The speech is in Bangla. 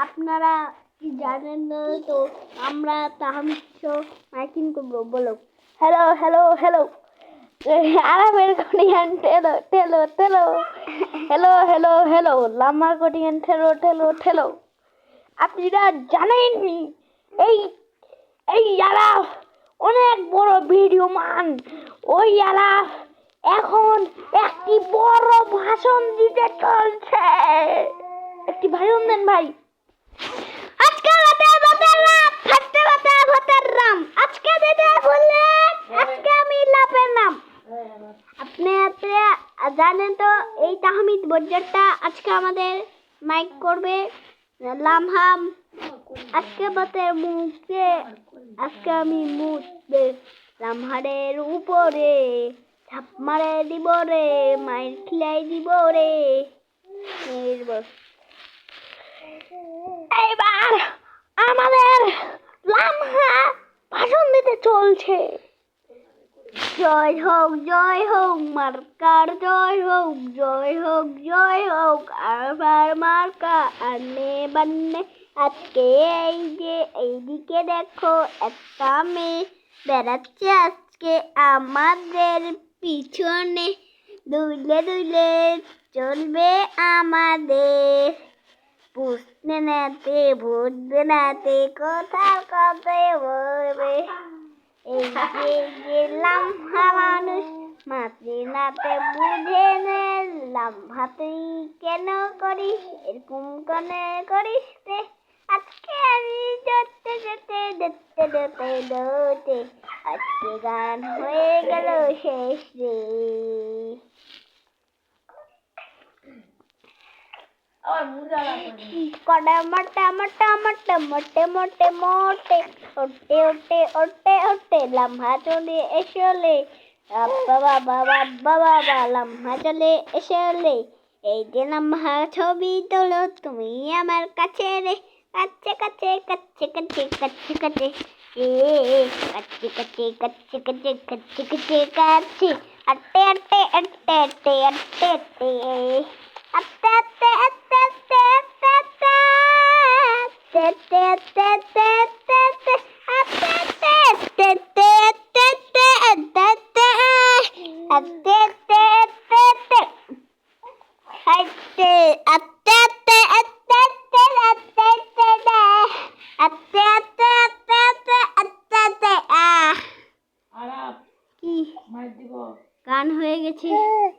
আপনারা কি জানেন না তো আমরা তাহমিদ শো মাইকিং করবো। বলো হ্যালো হ্যালো হ্যালো আরামের কোটিয়ান ঠেলো ঠেলো ঠেলো হ্যালো হ্যালো হ্যালো লাম্বার কোটিয়ান ঠেলো ঠেলো ঠেলো। আপনারা জানেননি এই এই যারা অনেক বড় ভিডিও মান ওই যারা এখন একটি বড় ভাষণ দিতে চলছে। একটি ভাষণ দেন ভাই। আজকে আজকে দিতে বললেন আজকে আমি লাভের নাম। আপনি জানেন তো এই তাহমিদ বজ্জারটা আজকে আমাদের মাইক করবে লামহাম। আজকে বাতের মুখে আজকে আমি মুখবে লামহারের উপরে ঝাপ মারে দিব রে মাইর খিলাই দিব রে। এইবার আমাদের লামহা ভাষণ দিতে চলছে। জয় হোক মার্কার জয় হোক আর মার্কা আনে বান্নে। আজকে এই যে এইদিকে দেখো একটা মেয়ে বেড়াচ্ছে আজকে আমাদের পিছনে দুইলে দুইলে চলবে আমাদের বুঝতে নাতে বুঝবে নাতে কোথার কথা বলবে। এই যে লাম্হা মানুষ মাতৃ নাতে বুঝে নে লাম্হা তুই কেন করিস এরকম কনে করিস রে। আজকে আমি যেতে যেতে যেতে যেতে যেতে আজকে গান হয়ে গেল শেষ রে। কড়া মোটা মোটা মোটা মোটে মোটে মোটে ওটে ওটে ওটে ওটে লাম্হা চলে এসলে বাবা বাবা বাবা লাম্হা চলে এসলে। এই যে লাম্হা ছবি তোলো তুমি আমার কাছে রে কাছে কাছে কাছে কাছে কাছে কাছে এ কাছে কাছে কাছে কাছে কাছে কাছে কাছে আটে আটে আটে আটে আটে আটে আটে আটে আটে আটে